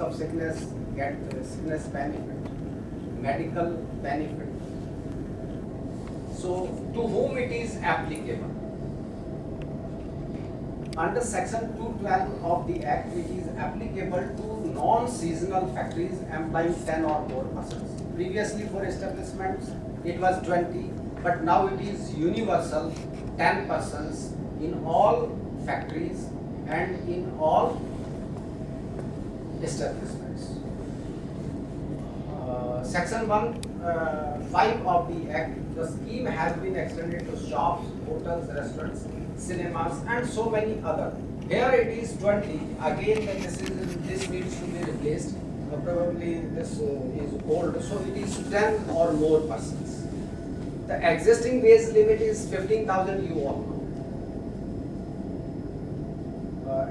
of sickness get sickness benefit, medical benefit. So to whom it is applicable? Under section 212 of the Act, it is applicable to non-seasonal factories employing 10 or more persons. Previously for establishments it was 20, but now it is universal, 10 persons in all factories and in all establishments. Section 1(5) of the Act, the scheme has been extended to shops, hotels, restaurants, cinemas and so many other. Here it is 20. Again this needs to be replaced. Probably this is old, so it is 10 or more persons. The existing wage limit is 15,000, you all know.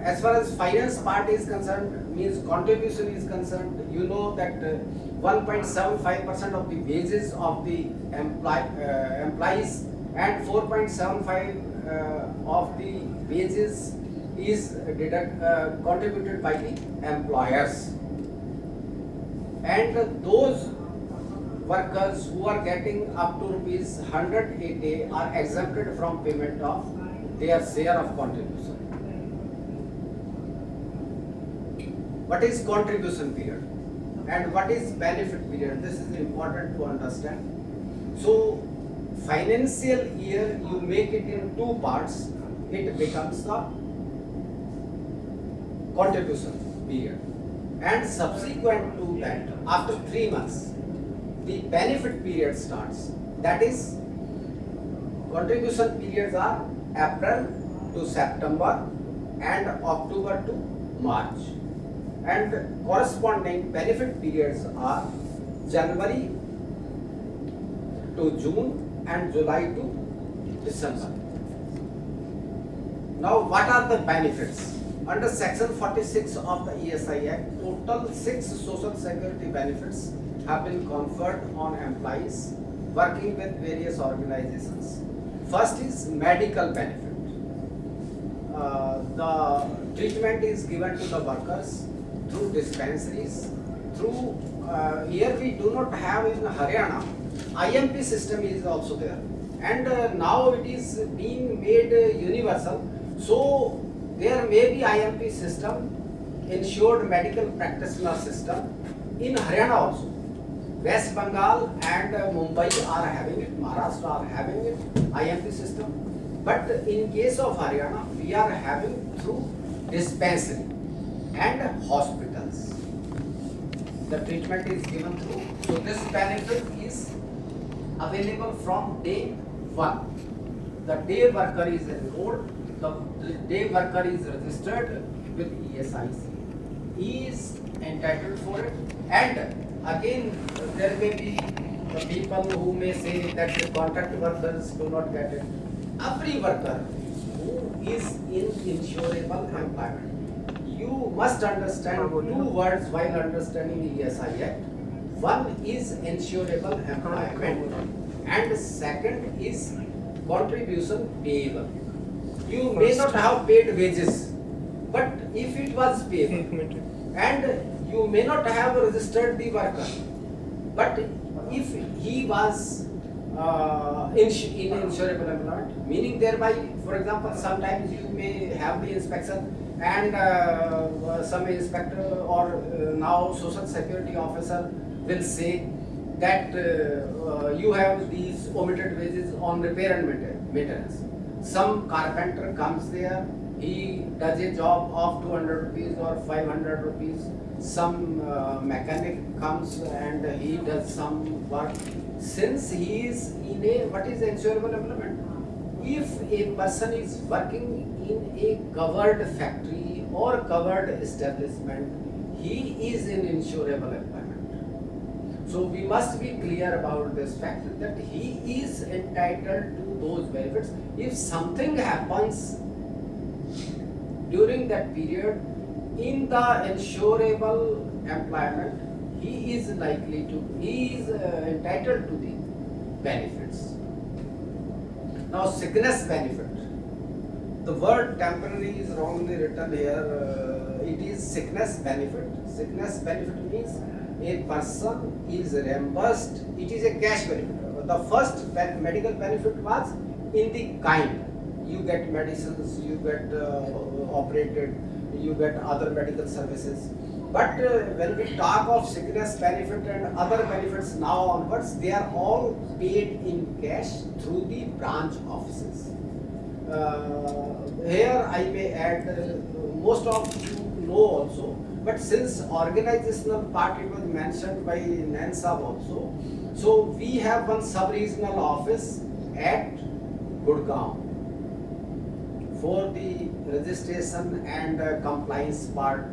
As far as finance part is concerned, means contribution is concerned, you know that 1.75% of the wages of the employees and 4.75 of the wages is contributed by the employers. And those workers who are getting up to rupees 100 a day are exempted from payment of their share of contribution. What is contribution period and what is benefit period? This is important to understand. So financial year you make it in two parts, it becomes the contribution period, and subsequent to that, after 3 months, the benefit period starts. That is, contribution periods are April to September and October to March, and corresponding benefit periods are January to June and July to December. Now, what are the benefits? Under section 46 of the ESI Act, total 6 social security benefits have been conferred on employees working with various organizations. First is medical benefit. The treatment is given to the workers through dispensaries, through here we do not have in Haryana, IMP system is also there, and now it is being made universal. So there may be IMP system, insured medical practitioner system in Haryana also. West Bengal and Mumbai are having it, Maharashtra are having it, IMP system. But in case of Haryana, we are having through dispensary and hospitals. The treatment is given through. So this benefit is available from day 1. The day worker is enrolled, the day worker is registered with ESI. He is entitled for it. And again, there may be the people who may say that the contract workers do not get it. Every worker who is in insurable employment, you must understand two words while understanding the ESI Act. One is insurable employment and second is contribution payable. You may not have paid wages, but if it was payable, and you may not have registered the worker, but if he was in insurable employment, meaning thereby, for example, sometimes you may have the inspection and some inspector or now social security officer will say that you have these omitted wages on repair and maintenance. Some carpenter comes there, he does a job of 200 rupees or 500 rupees. Some mechanic comes and he does some work. Since he is in a, what is insurable employment? If a person is working in a covered factory or covered establishment, he is in insurable employment. So we must be clear about this fact that he is entitled to those benefits. If something happens during that period in the insurable employment, he is entitled to the benefits. Now, sickness benefit. The word temporary is wrongly written here. it is sickness benefit. Sickness benefit means a person is reimbursed. It is a cash benefit. The first medical benefit was in the kind. You get medicines, you get operated, you get other medical services. But when we talk of sickness benefit and other benefits now onwards, they are all paid in cash through the branch offices. Here I may add, most of you know also, but since organizational part it was mentioned by Nansab also, so we have one sub-regional office at Gurgaon for the registration and compliance part.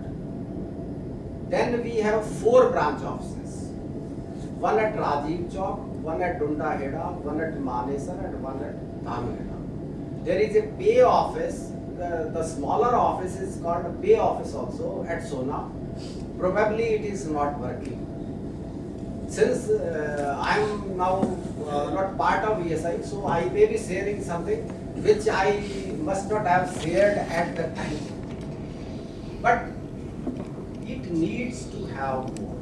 Then we have 4 branch offices, one at Rajiv Chowk, one at Dunda Heda, one at Manesar and one at Dharu Heda. There is a pay office, the smaller office is called a pay office also at Sona. Probably it is not working. Since I am now not part of ESI, so I may be sharing something which I must not have shared at the time. But it needs to have more.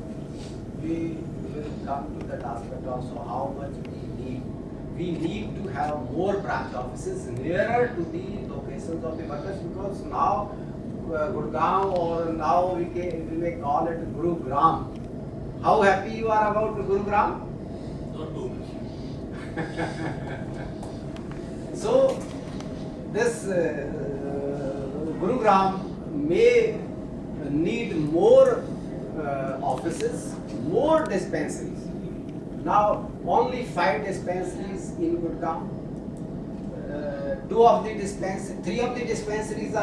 We will come to that aspect also, how much we need. We need to have more branch offices nearer to the locations of the workers, because now Gurgaon, or now we may call it Gurugram. How happy you are about Gurugram? Not too much. So this Gurugram may need more offices, more dispensaries. Now only 5 dispensaries in Gurgaon. 3 of the dispensaries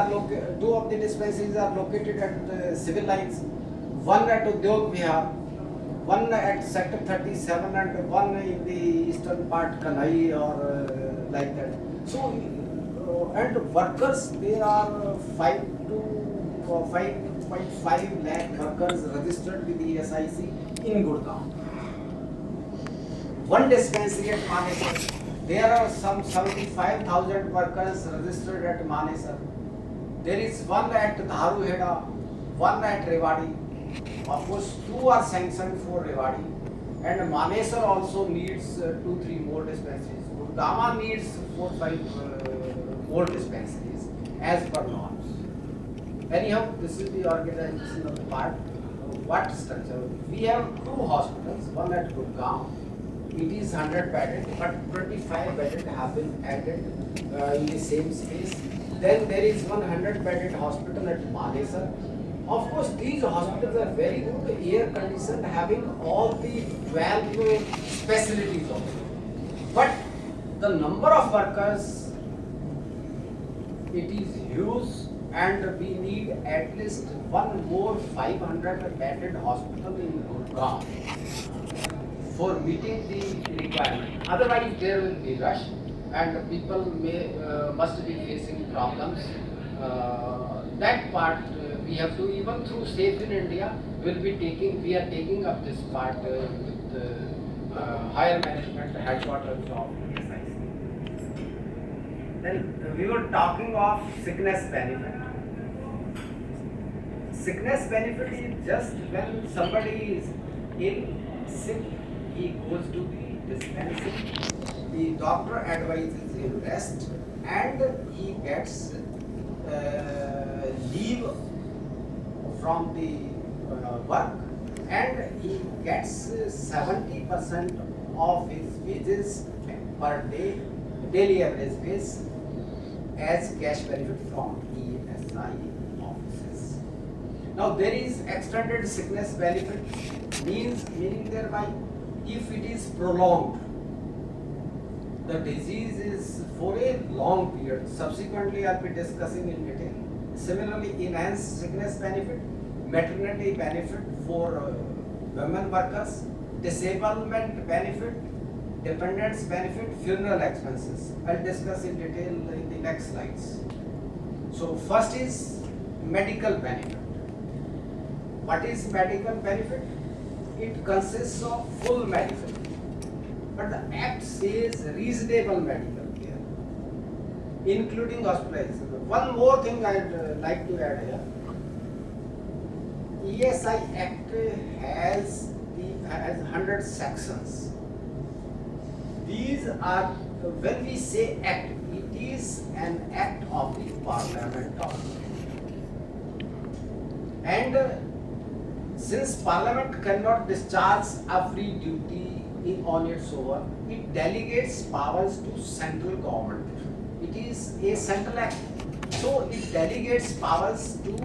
are located at civil lines. One at Udyog Vihar, one at sector 37, and one in the eastern part Kanhai or like that. So and workers, there are 5.5 lakh workers registered with the ESIC in Gurgaon. One dispensary at Manesar. There are some 75,000 workers registered at Manesar. There is one at Dharu Heda, one at Rewari. Of course, 2 are sanctioned for Rewari. And Manesar also needs 2-3 more dispensaries. Gurgaon needs 4-5 more dispensaries as per norms. Anyhow, this is the organizational part. What structure? We have 2 hospitals, one at Gurgaon. It is 100 bedded, but 25 bedded have been added in the same space. Then there is 100 bedded hospital at Manesar. Of course, these hospitals are very good, air conditioned, having all the 12 facilities also. But the number of workers, it is huge, and we need at least one more 500 bedded hospital in Gurgaon for meeting the requirement. Otherwise, there will be rush, and people must be facing problems. That part we have to, even through Safe in India, we are taking up this part with higher management headquarters of ESI. Then we were talking of sickness benefit. Sickness benefit is just when somebody is ill, sick, he goes to the dispensary, the doctor advises him rest, and he gets leave from the work, and he gets 70% of his wages per day, daily average wage, as cash benefit from ESI offices. Now there is extended sickness benefit, meaning thereby, if it is prolonged, the disease is for a long period. Subsequently, I'll be discussing in detail. Similarly, enhanced sickness benefit, maternity benefit for women workers, disablement benefit, dependents benefit, funeral expenses. I'll discuss in detail in the next slides. So first is medical benefit. What is medical benefit? It consists of full medical, but the Act says reasonable medical care, including hospitalization. One more thing I'd like to add here. ESI Act has 100 sections. These are, when we say act, it is an act of the parliament only. And since parliament cannot discharge every duty on its own, it delegates powers to central government. It is a central act, so it delegates powers to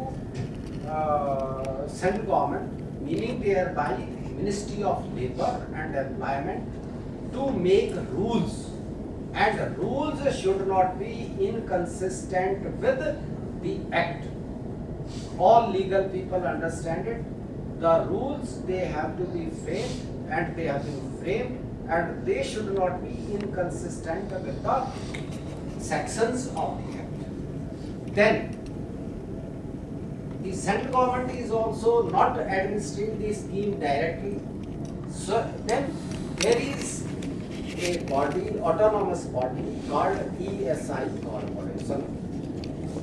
central government, meaning thereby Ministry of Labour and Employment, to make rules, and rules should not be inconsistent with the act. All legal people understand it. The rules, they have to be framed, and they have been framed, and they should not be inconsistent with the sections of the act. Then the central government is also not administering the scheme directly. So then there is a body, autonomous body called ESI Corporation,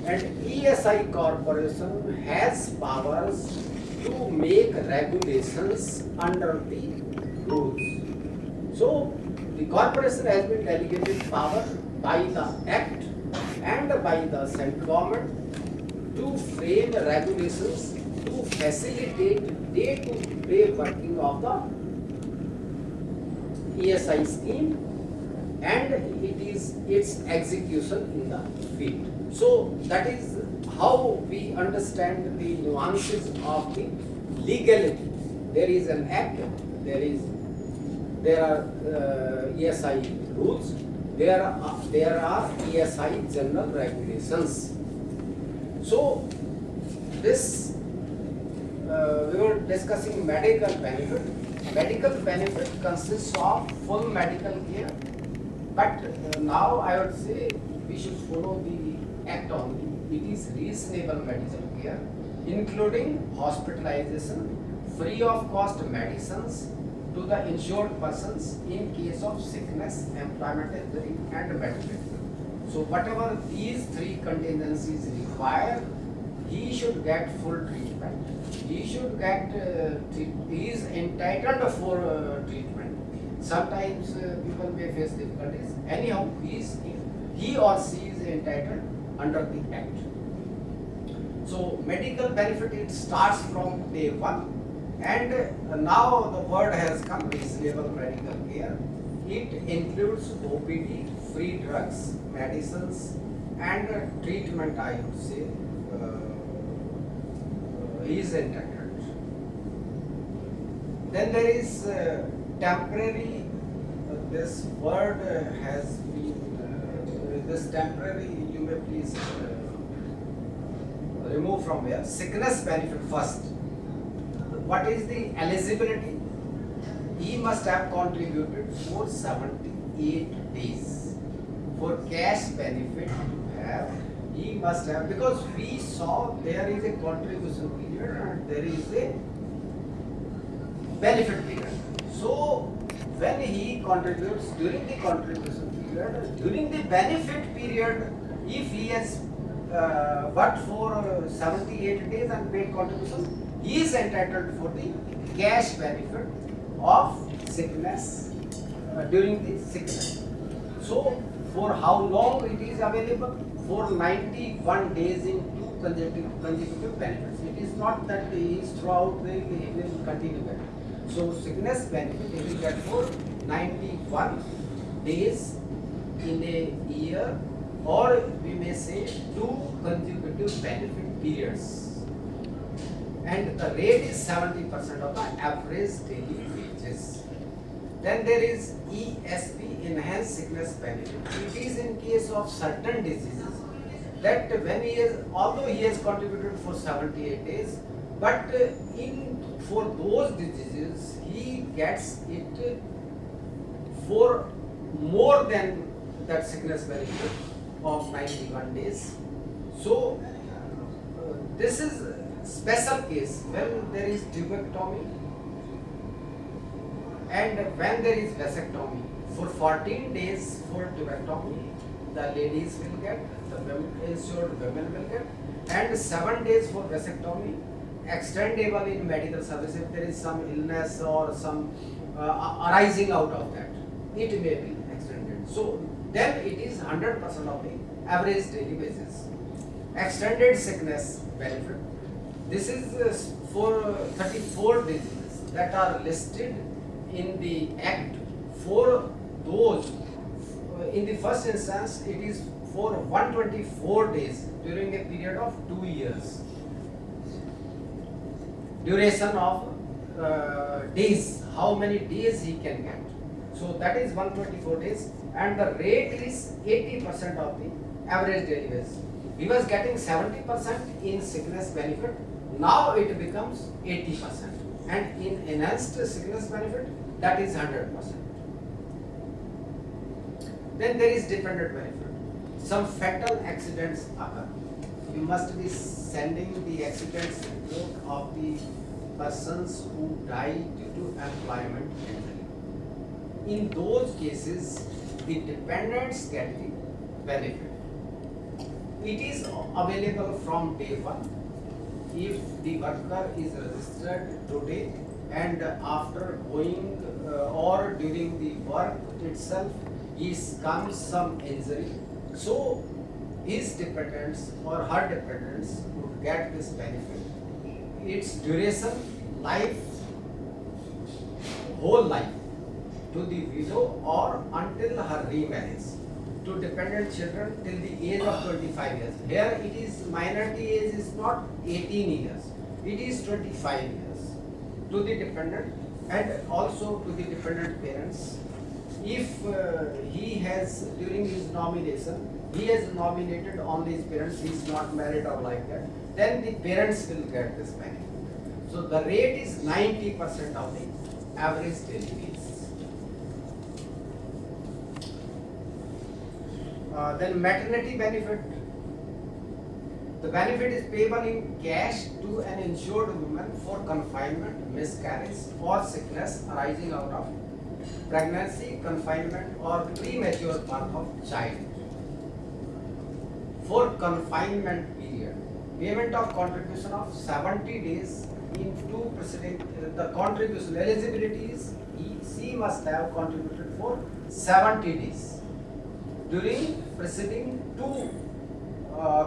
and ESI Corporation has powers to make regulations under the rules. So the corporation has been delegated power by the act and by the central government to frame regulations to facilitate day-to-day working of the ESI scheme, and it is its execution in the field. So that is how we understand the nuances of the legality. There is an act, there are ESI rules, there are ESI general regulations. So this we were discussing medical benefit. Medical benefit consists of full medical care, but now I would say we should follow the act only. It is reasonable medical care, including hospitalization, free of cost medicines to the insured persons in case of sickness, employment injury, and medical. So whatever these three contingencies require, he should get full treatment. He should get, he is entitled for treatment. Sometimes people may face difficulties. Anyhow, he or she is entitled under the act. So medical benefit, it starts from day one, and now the word has come, reasonable medical care. It includes OPD, free drugs, medicines, and treatment, I would say, is entitled. Then there is temporary, this word has been, this temporary, you may please remove from here. Sickness benefit first. What is the eligibility? He must have contributed for 78 days. For cash benefit to have, he must have, because we saw there is a contribution period and there is a benefit period. So when he contributes during the contribution period, during the benefit period, if he has worked for 78 days and paid contribution, he is entitled for the cash benefit of sickness during the sickness. So for how long it is available? For 91 days in two consecutive benefits. It is not that he is throughout the, he will continue that. So sickness benefit he will get for 91 days in a year, or we may say two consecutive benefit periods. And the rate is 70% of the average daily wages. Then there is ESP, enhanced sickness benefit. It is in case of certain diseases that when he is, although he has contributed for 78 days, but for those diseases he gets it for more than that sickness benefit of 91 days. So this is special case when there is tuberculosis and when there is vasectomy. For 14 days for tuberculosis, the ladies will get, the insured women will get, and 7 days for vasectomy, extendable in medical service. If there is some illness or some arising out of that, it may be extended. So then it is 100% of the average daily basis. Extended sickness benefit. This is for 34 diseases that are listed in the Act. For those, in the first instance, it is for 124 days during a period of 2 years. Duration of days, how many days he can get. So that is 124 days, and the rate is 80% of the average daily basis. He was getting 70% in sickness benefit, now it becomes 80%, and in enhanced sickness benefit, that is 100%. Then there is dependent benefit. Some fatal accidents occur. You must be sending the accidents report of the persons who die due to employment injury. In those cases, the dependents get the benefit. It is available from day one. If the worker is registered today and after going or during the work itself, comes some injury, so his dependents or her dependents would get this benefit. Its duration, life, whole life, to the widow or until her remarriage. To dependent children till the age of 25 years. Here it is minority age is not 18 years, it is 25 years. To the dependent and also to the dependent parents. If he has, during his nomination, he has nominated only his parents, he is not married or like that, then the parents will get this benefit. So the rate is 90% of the average daily basis. Then maternity benefit. The benefit is payable in cash to an insured woman for confinement, miscarriage or sickness arising out of pregnancy, confinement or premature birth of child. For confinement period, payment of contribution of 70 days in two preceding, the contribution eligibility is she must have contributed for 70 days during preceding two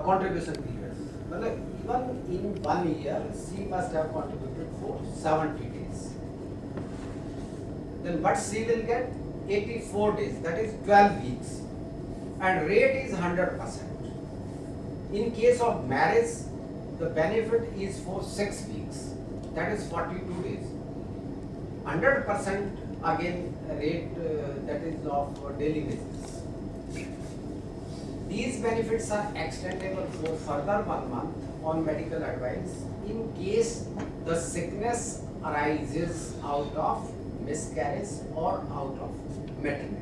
contribution periods. Even in 1 year, she must have contributed for 70 days. Then what she will get? 84 days, that is 12 weeks. And rate is 100%. In case of marriage, the benefit is for 6 weeks, that is 42 days. 100% again rate that is of daily basis. These benefits are extendable for further 1 month on medical advice in case the sickness arises out of miscarriage or out of maternity.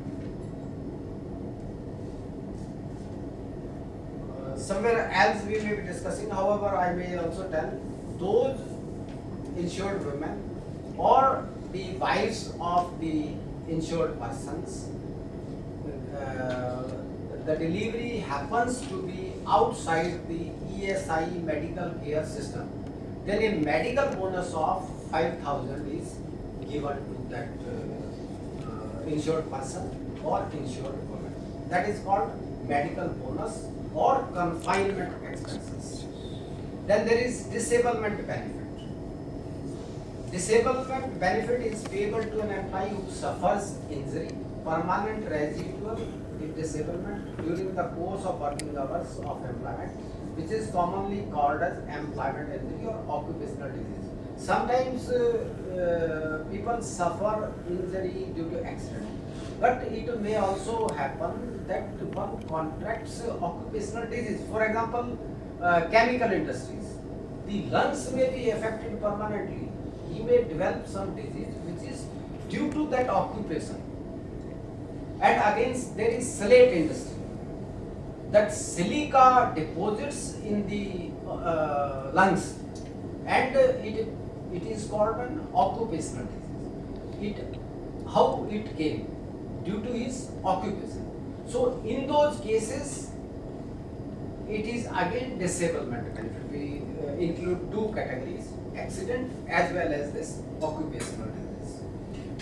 Somewhere else we may be discussing, however, I may also tell those insured women or the wives of the insured persons, the delivery happens to be outside the ESI medical care system, then a medical bonus of 5,000 is given to that insured person or insured woman. That is called medical bonus or confinement expenses. Then there is disablement benefit. Disablement benefit is payable to an employee who suffers injury, permanent residual disablement during the course of working hours of employment, which is commonly called as employment injury or occupational disease. Sometimes people suffer injury due to accident, but it may also happen that one contracts occupational disease. For example, chemical industries, the lungs may be affected permanently. He may develop some disease which is due to that occupation. And again, there is slate industry. That silica deposits in the lungs, and it is called an occupational disease. How it came? Due to his occupation. So in those cases, it is again disablement benefit. We include two categories. accident as well as this occupational disease.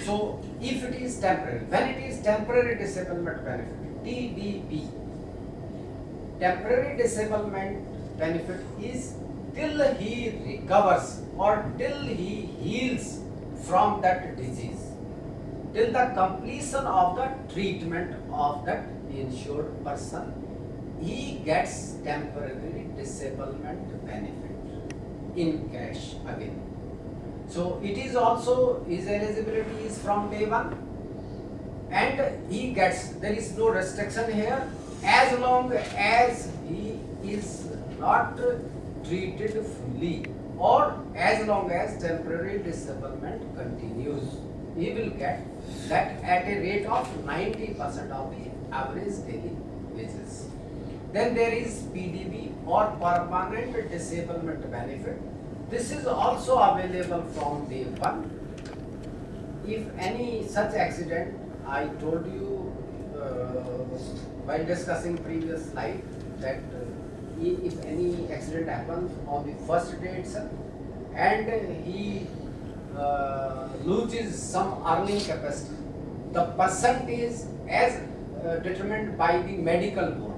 So if it is temporary, when it is temporary disablement benefit, TDB, temporary disablement benefit is till he recovers or till he heals from that disease, till the completion of the treatment of that insured person, he gets temporary disablement benefit in cash again. So it is also, his eligibility is from day one, and he gets, there is no restriction here, as long as he is not treated fully or as long as temporary disablement continues, he will get that at a rate of 90% of the average daily wages. Then there is PDB or permanent disablement benefit. This is also available from day one. If any such accident, I told you while discussing previous slide that if any accident happens on the first day itself and he loses some earning capacity, the percentage as determined by the medical board,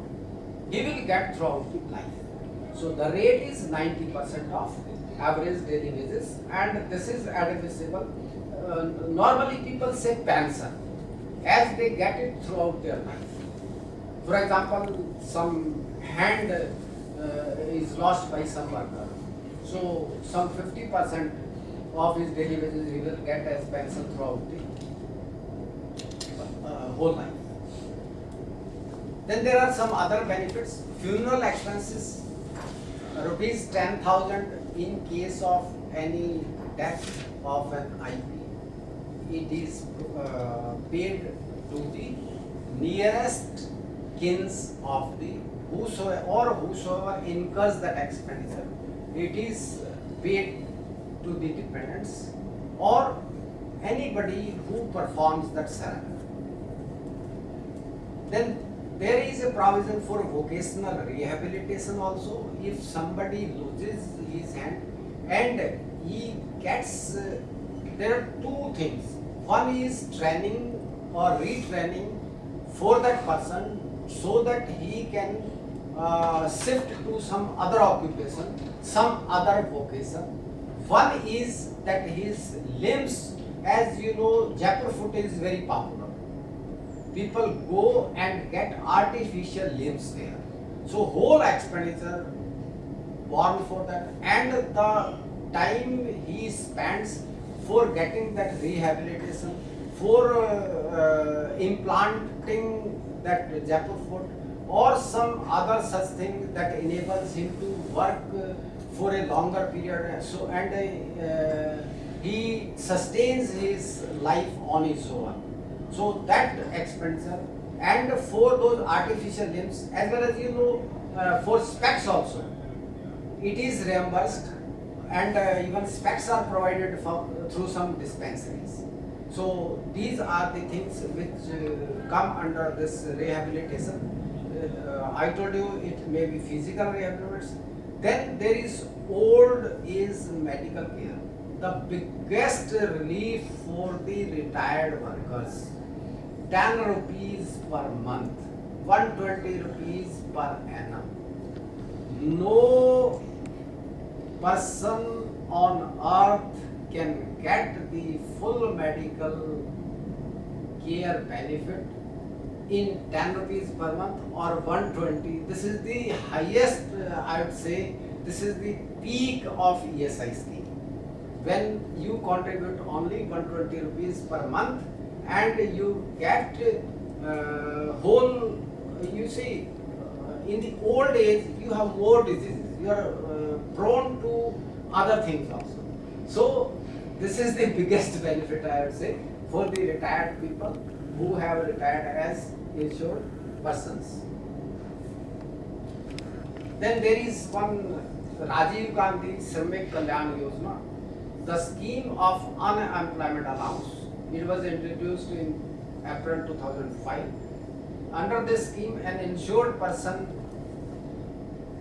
he will get throughout the life. So the rate is 90% of average daily wages, and this is admissible. Normally people say pension, as they get it throughout their life. For example, some hand is lost by some worker, so some 50% of his daily wages he will get as pension throughout the whole life. Then there are some other benefits. Funeral expenses, rupees 10,000 in case of any death of an IP. It is paid to the nearest kins of the whosoever incurs that expenditure. It is paid to the dependents or anybody who performs that ceremony. Then there is a provision for vocational rehabilitation also. If somebody loses his hand and he gets, there are two things. One is training or retraining for that person so that he can shift to some other occupation, some other vocation. One is that his limbs, as you know, Jaipur foot is very popular. People go and get artificial limbs there. So whole expenditure borne for that, and the time he spends for getting that rehabilitation, for implanting that Jaipur foot or some other such thing that enables him to work for a longer period. So and he sustains his life on his own. So that expenditure, and for those artificial limbs, as well as you know, for specs also, it is reimbursed, and even specs are provided through some dispensaries. So these are the things which come under this rehabilitation. I told you it may be physical rehabilitation. Then there is old age medical care. The biggest relief for the retired workers. 10 rupees per month, 120 rupees per annum. No person on earth can get the full medical care benefit in 10 rupees per month or 120. This is the highest, I would say, this is the peak of ESI scheme. When you contribute only 120 rupees per month, and you get whole, you see, in the old age you have more diseases, you are prone to other things also. So this is the biggest benefit, I would say, for the retired people who have retired as insured persons. Then there is one Rajiv Gandhi Shramik Kalyan Yojana, the scheme of unemployment allowance. It was introduced in April 2005. Under this scheme, an insured person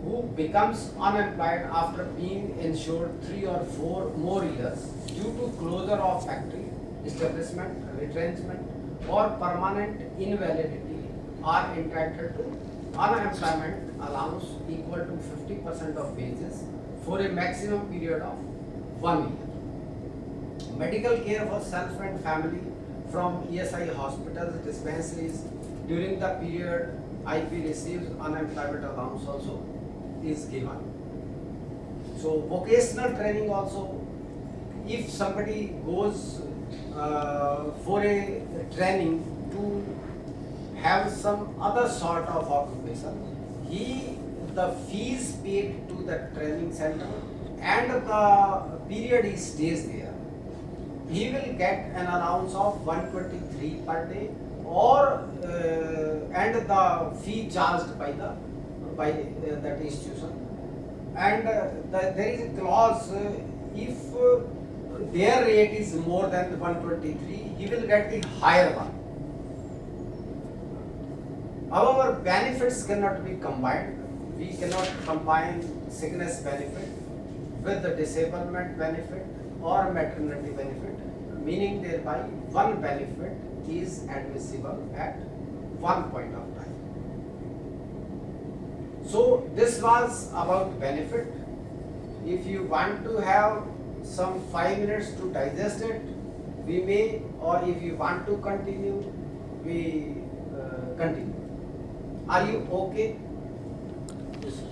who becomes unemployed after being insured 3 or 4 more years due to closure of factory, establishment, retrenchment, or permanent invalidity are entitled to unemployment allowance equal to 50% of wages for a maximum period of 1 year. Medical care for self and family from ESI hospitals, dispensaries during the period IP receives unemployment allowance also is given. So vocational training also, if somebody goes for a training to have some other sort of occupation, the fees paid to the training center and the period he stays there, he will get an allowance of 123 per day or and the fee charged by that institution. And there is a clause, if their rate is more than 123, he will get the higher one. However, benefits cannot be combined. We cannot combine sickness benefit with the disablement benefit or maternity benefit, meaning thereby one benefit is admissible at one point of time. So this was about benefit. If you want to have some 5 minutes to digest it, we may, or if you want to continue, we continue. Are you okay? Yes, sir.